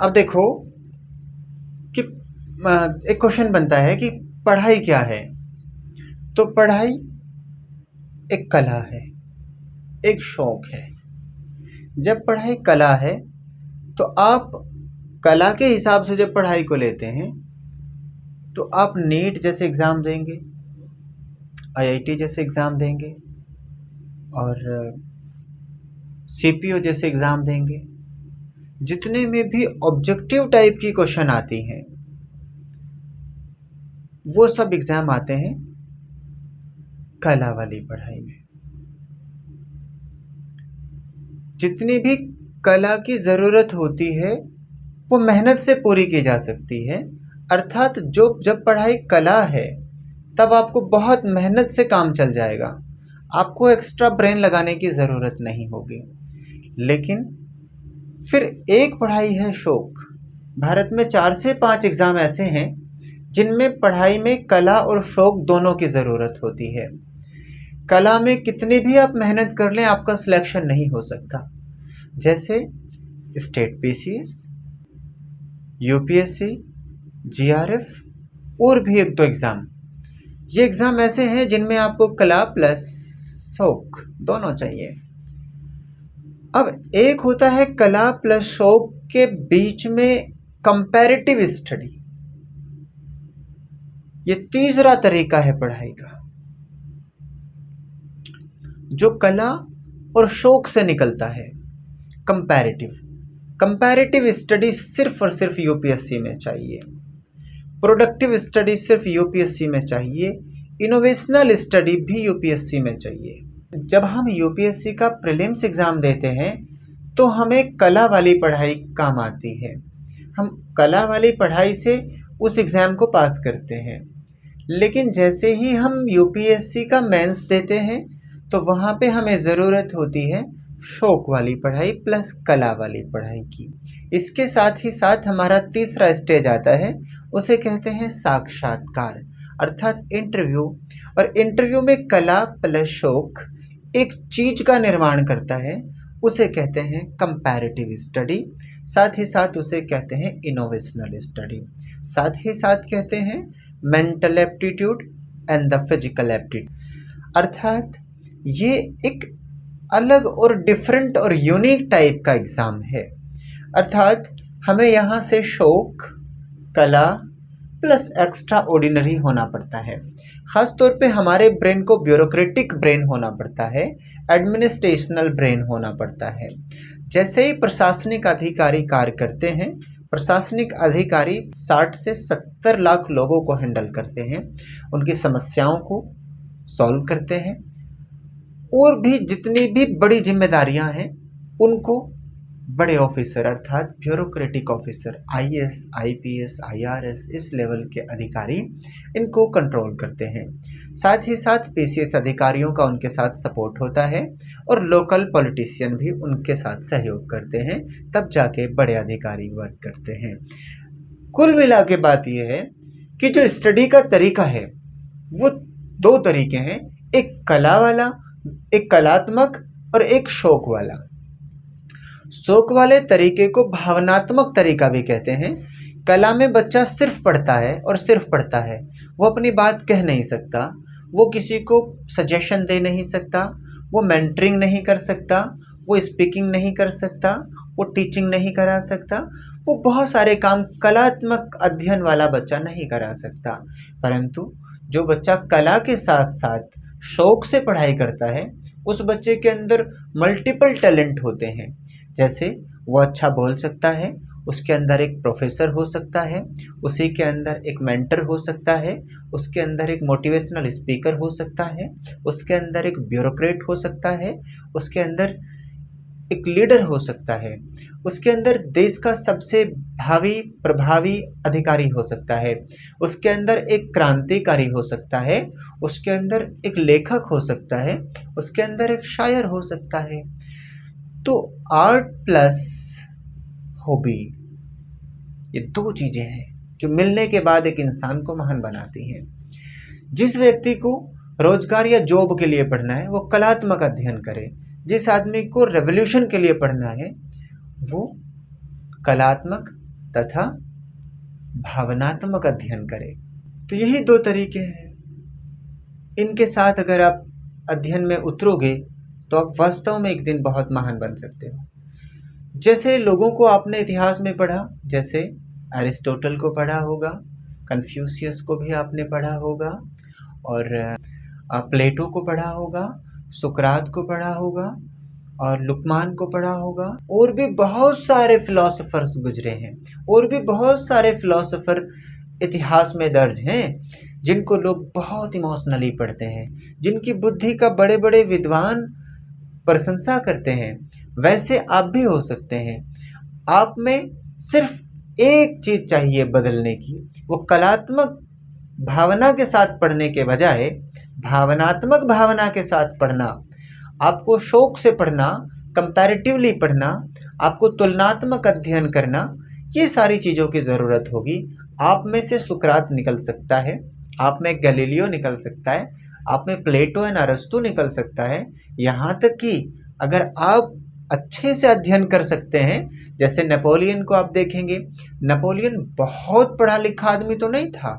अब देखो कि एक क्वेश्चन बनता है कि पढ़ाई क्या है। तो पढ़ाई एक कला है, एक शौक है। जब पढ़ाई कला है तो आप कला के हिसाब से जब पढ़ाई को लेते हैं तो आप नीट जैसे एग्ज़ाम देंगे, आईआईटी जैसे एग्ज़ाम देंगे और सीपीओ जैसे एग्ज़ाम देंगे। जितने में भी ऑब्जेक्टिव टाइप की क्वेश्चन आती हैं वो सब एग्ज़ाम आते हैं कला वाली पढ़ाई में। जितनी भी कला की ज़रूरत होती है वो मेहनत से पूरी की जा सकती है। अर्थात जब पढ़ाई कला है तब आपको बहुत मेहनत से काम चल जाएगा, आपको एक्स्ट्रा ब्रेन लगाने की ज़रूरत नहीं होगी। लेकिन फिर एक पढ़ाई है शौक। भारत में 4 से 5 एग्ज़ाम ऐसे हैं जिनमें पढ़ाई में कला और शौक दोनों की ज़रूरत होती है। कला में कितनी भी आप मेहनत कर लें आपका सिलेक्शन नहीं हो सकता। जैसे स्टेट पीसीएस, यूपीएससी, जीआरएफ और भी 1-2 एग्ज़ाम। ये एग्ज़ाम ऐसे हैं जिनमें आपको कला प्लस शौक दोनों चाहिए। अब एक होता है कला प्लस शौक के बीच में कंपैरेटिव स्टडी। ये तीसरा तरीका है पढ़ाई का जो कला और शौक से निकलता है। कंपैरेटिव स्टडी सिर्फ और सिर्फ यूपीएससी में चाहिए। प्रोडक्टिव स्टडी सिर्फ यूपीएससी में चाहिए। इनोवेशनल स्टडी भी यूपीएससी में चाहिए। जब हम यूपीएससी का प्रीलिम्स एग्ज़ाम देते हैं तो हमें कला वाली पढ़ाई काम आती है। हम कला वाली पढ़ाई से उस एग्ज़ाम को पास करते हैं। लेकिन जैसे ही हम यूपीएससी का मेंस देते हैं तो वहाँ पे हमें ज़रूरत होती है शौक वाली पढ़ाई प्लस कला वाली पढ़ाई की। इसके साथ ही साथ हमारा तीसरा स्टेज आता है, उसे कहते हैं साक्षात्कार अर्थात इंटरव्यू। और इंटरव्यू में कला प्लस शौक एक चीज़ का निर्माण करता है, उसे कहते हैं कंपैरेटिव स्टडी। साथ ही साथ उसे कहते हैं इनोवेशनल स्टडी। साथ ही साथ कहते हैं mental aptitude and the physical aptitude. अर्थात ये एक अलग और डिफरेंट और यूनिक टाइप का एग्ज़ाम है। अर्थात हमें यहाँ से शौक, कला प्लस एक्स्ट्रा ऑर्डिनरी होना पड़ता है। ख़ास तौर पे हमारे ब्रेन को ब्यूरोक्रेटिक ब्रेन होना पड़ता है, एडमिनिस्ट्रेशनल ब्रेन होना पड़ता है। जैसे ही प्रशासनिक अधिकारी कार्य करते हैं, प्रशासनिक अधिकारी 60 से 70 लाख लोगों को हैंडल करते हैं, उनकी समस्याओं को सॉल्व करते हैं और भी जितनी भी बड़ी जिम्मेदारियां हैं उनको बड़े ऑफिसर अर्थात bureaucratic officer IAS, IPS, IRS इस लेवल के अधिकारी इनको कंट्रोल करते हैं। साथ ही साथ पीसीएस अधिकारियों का उनके साथ सपोर्ट होता है और लोकल पॉलिटिशियन भी उनके साथ सहयोग करते हैं, तब जाके बड़े अधिकारी वर्क करते हैं। कुल मिला के बात यह है कि जो स्टडी का तरीका है वो 2 तरीके हैं, एक कला वाला, एक कलात्मक और एक शौक वाला। शौक वाले तरीके को भावनात्मक तरीका भी कहते हैं। कला में बच्चा सिर्फ पढ़ता है और सिर्फ पढ़ता है, वो अपनी बात कह नहीं सकता, वो किसी को सजेशन दे नहीं सकता, वो मेंटरिंग नहीं कर सकता, वो स्पीकिंग नहीं कर सकता, वो टीचिंग नहीं करा सकता, वो बहुत सारे काम कलात्मक अध्ययन वाला बच्चा नहीं करा सकता। परंतु जो बच्चा कला के साथ साथ शौक से पढ़ाई करता है उस बच्चे के अंदर मल्टीपल टैलेंट होते हैं। जैसे वो अच्छा बोल सकता है, उसके अंदर एक प्रोफेसर हो सकता है, उसी के अंदर एक मेंटर हो सकता है, उसके अंदर एक मोटिवेशनल स्पीकर हो सकता है, उसके अंदर एक ब्यूरोक्रेट हो सकता है, उसके अंदर एक लीडर हो सकता है, उसके अंदर देश का सबसे भावी प्रभावी अधिकारी हो सकता है, उसके अंदर एक क्रांतिकारी हो सकता है, उसके अंदर एक लेखक हो सकता है, उसके अंदर एक शायर हो सकता है। तो आर्ट प्लस हॉबी ये 2 चीज़ें हैं जो मिलने के बाद एक इंसान को महान बनाती हैं। जिस व्यक्ति को रोजगार या जॉब के लिए पढ़ना है वो कलात्मक अध्ययन करे, जिस आदमी को रेवोल्यूशन के लिए पढ़ना है वो कलात्मक तथा भावनात्मक अध्ययन करें। तो यही दो तरीके हैं। इनके साथ अगर आप अध्ययन में उतरोगे तो आप वास्तव में एक दिन बहुत महान बन सकते हो। जैसे लोगों को आपने इतिहास में पढ़ा, जैसे अरिस्टोटल को पढ़ा होगा, कन्फ्यूशियस को भी आपने पढ़ा होगा, और प्लेटो को पढ़ा होगा, सुकरात को पढ़ा होगा, और लुकमान को पढ़ा होगा, और भी बहुत सारे फिलोसोफर्स गुजरे हैं, और भी बहुत सारे फिलोसोफर इतिहास में दर्ज हैं जिनको लोग बहुत इमोशनली पढ़ते हैं, जिनकी बुद्धि का बड़े बड़े विद्वान प्रशंसा करते हैं। वैसे आप भी हो सकते हैं। आप में सिर्फ एक चीज़ चाहिए बदलने की, वो कलात्मक भावना के साथ पढ़ने के बजाय भावनात्मक भावना के साथ पढ़ना, आपको शौक से पढ़ना, कंपैरेटिवली पढ़ना, आपको तुलनात्मक अध्ययन करना, ये सारी चीज़ों की ज़रूरत होगी। आप में से सुकरात निकल सकता है, आप में गैलीलियो निकल सकता है, आप में प्लेटो एंड अरस्तु निकल सकता है। यहाँ तक कि अगर आप अच्छे से अध्ययन कर सकते हैं, जैसे नेपोलियन को आप देखेंगे, नेपोलियन बहुत पढ़ा लिखा आदमी तो नहीं था,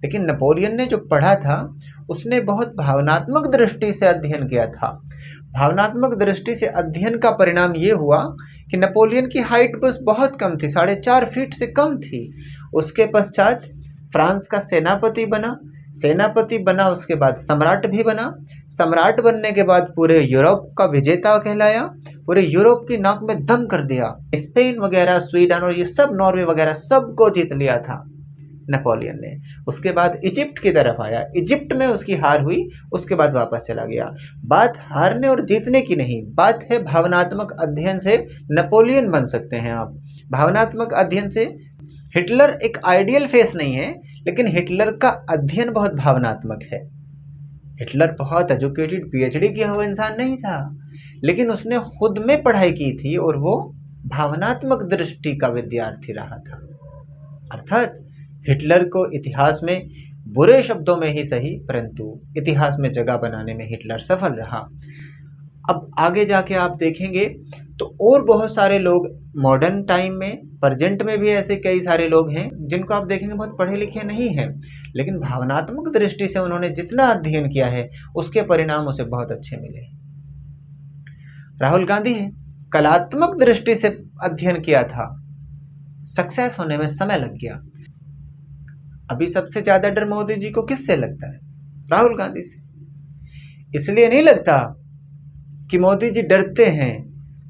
लेकिन नेपोलियन ने जो पढ़ा था उसने बहुत भावनात्मक दृष्टि से अध्ययन किया था। भावनात्मक दृष्टि से अध्ययन का परिणाम ये हुआ कि नेपोलियन की हाइट बस बहुत कम थी, 4.5 फीट से कम थी। उसके पश्चात फ्रांस का सेनापति बना, उसके बाद सम्राट भी बना। सम्राट बनने के बाद पूरे यूरोप का विजेता कहलाया, पूरे यूरोप की नाक में दम कर दिया। स्पेन वगैरह, स्वीडन और ये सब, नॉर्वे वगैरह सबको जीत लिया था नेपोलियन ने। उसके बाद इजिप्ट की तरफ आया, इजिप्ट में उसकी हार हुई, उसके बाद वापस चला गया। बात हारने और जीतने की नहीं, बात है भावनात्मक अध्ययन से नेपोलियन बन सकते हैं आप। भावनात्मक अध्ययन से हिटलर एक आइडियल फेस नहीं है, लेकिन हिटलर का अध्ययन बहुत भावनात्मक है। हिटलर बहुत एजुकेटेड पीएचडी किया हुआ इंसान नहीं था, लेकिन उसने खुद में पढ़ाई की थी और वो भावनात्मक दृष्टि का विद्यार्थी रहा था। अर्थात हिटलर को इतिहास में बुरे शब्दों में ही सही, परंतु इतिहास में जगह बनाने में हिटलर सफल रहा। अब आगे जाके आप देखेंगे तो और बहुत सारे लोग मॉडर्न टाइम में, प्रेजेंट में भी ऐसे कई सारे लोग हैं जिनको आप देखेंगे बहुत पढ़े लिखे नहीं हैं, लेकिन भावनात्मक दृष्टि से उन्होंने जितना अध्ययन किया है उसके परिणाम उसे बहुत अच्छे मिले। राहुल गांधी है, कलात्मक दृष्टि से अध्ययन किया था, सक्सेस होने में समय लग गया। अभी सबसे ज्यादा डर मोदी जी को किससे लगता है? राहुल गांधी से। इसलिए नहीं लगता कि मोदी जी डरते हैं,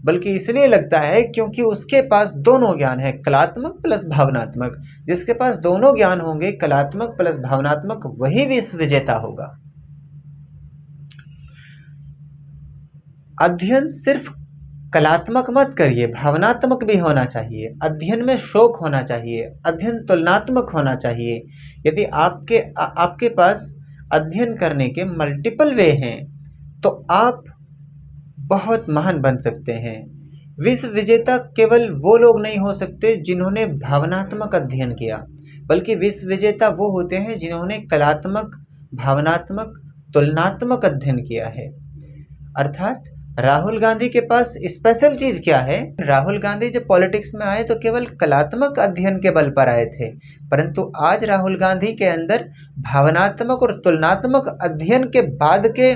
बल्कि इसलिए लगता है क्योंकि उसके पास दोनों ज्ञान है, कलात्मक प्लस भावनात्मक। जिसके पास दोनों ज्ञान होंगे, कलात्मक प्लस भावनात्मक, वही विश्व विजेता होगा। अध्ययन सिर्फ कलात्मक मत करिए, भावनात्मक भी होना चाहिए। अध्ययन में शौक होना चाहिए, अध्ययन तुलनात्मक होना चाहिए। यदि आपके पास अध्ययन करने के मल्टीपल वे हैं तो आप बहुत महान बन सकते हैं। विश्व विजेता केवल वो लोग नहीं हो सकते जिन्होंने भावनात्मक अध्ययन किया, बल्कि विश्व विजेता वो होते हैं जिन्होंने कलात्मक, भावनात्मक, तुलनात्मक अध्ययन किया है। अर्थात राहुल गांधी के पास स्पेशल चीज क्या है? राहुल गांधी जब पॉलिटिक्स में आए तो केवल कलात्मक अध्ययन के बल पर आए थे, परंतु आज राहुल गांधी के अंदर भावनात्मक और तुलनात्मक अध्ययन के बाद के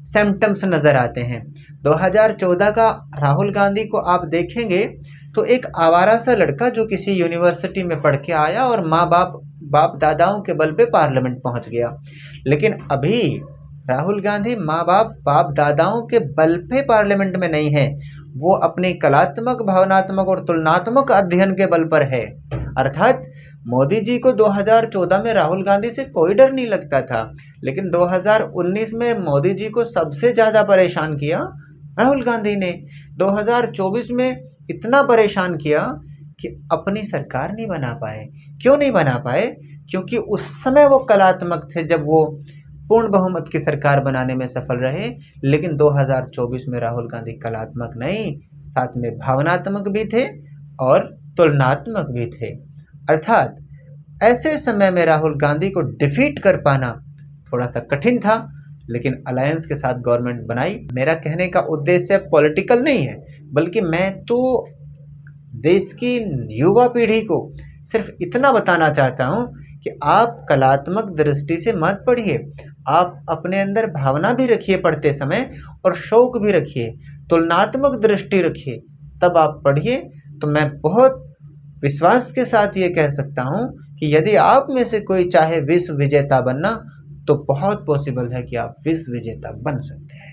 सिम्टम्स नजर आते हैं। 2014 का राहुल गांधी को आप देखेंगे तो एक आवारा सा लड़का जो किसी यूनिवर्सिटी में पढ़ के आया और माँ बाप दादाओं के बल पे पार्लियामेंट पहुंच गया। लेकिन अभी राहुल गांधी माँ बाप दादाओं के बल पे पार्लियामेंट में नहीं है, वो अपनी कलात्मक, भावनात्मक और तुलनात्मक अध्ययन के बल पर है। अर्थात मोदी जी को 2014 में राहुल गांधी से कोई डर नहीं लगता था, लेकिन 2019 में मोदी जी को सबसे ज़्यादा परेशान किया राहुल गांधी ने। 2024 में इतना परेशान किया कि अपनी सरकार नहीं बना पाए। क्यों नहीं बना पाए? क्योंकि उस समय वो कलात्मक थे जब वो पूर्ण बहुमत की सरकार बनाने में सफल रहे। लेकिन 2024 में राहुल गांधी कलात्मक नहीं, साथ में भावनात्मक भी थे और तुलनात्मक भी थे। अर्थात ऐसे समय में राहुल गांधी को डिफीट कर पाना थोड़ा सा कठिन था, लेकिन अलायंस के साथ गवर्नमेंट बनाई। मेरा कहने का उद्देश्य पॉलिटिकल नहीं है, बल्कि मैं तो देश की युवा पीढ़ी को सिर्फ इतना बताना चाहता हूँ कि आप कलात्मक दृष्टि से मत पढ़िए, आप अपने अंदर भावना भी रखिए पढ़ते समय और शौक भी रखिए, तुलनात्मक दृष्टि रखिए, तब आप पढ़िए। तो मैं बहुत विश्वास के साथ ये कह सकता हूँ कि यदि आप में से कोई चाहे विश्व विजेता बनना, तो बहुत पॉसिबल है कि आप विश्व विजेता बन सकते हैं।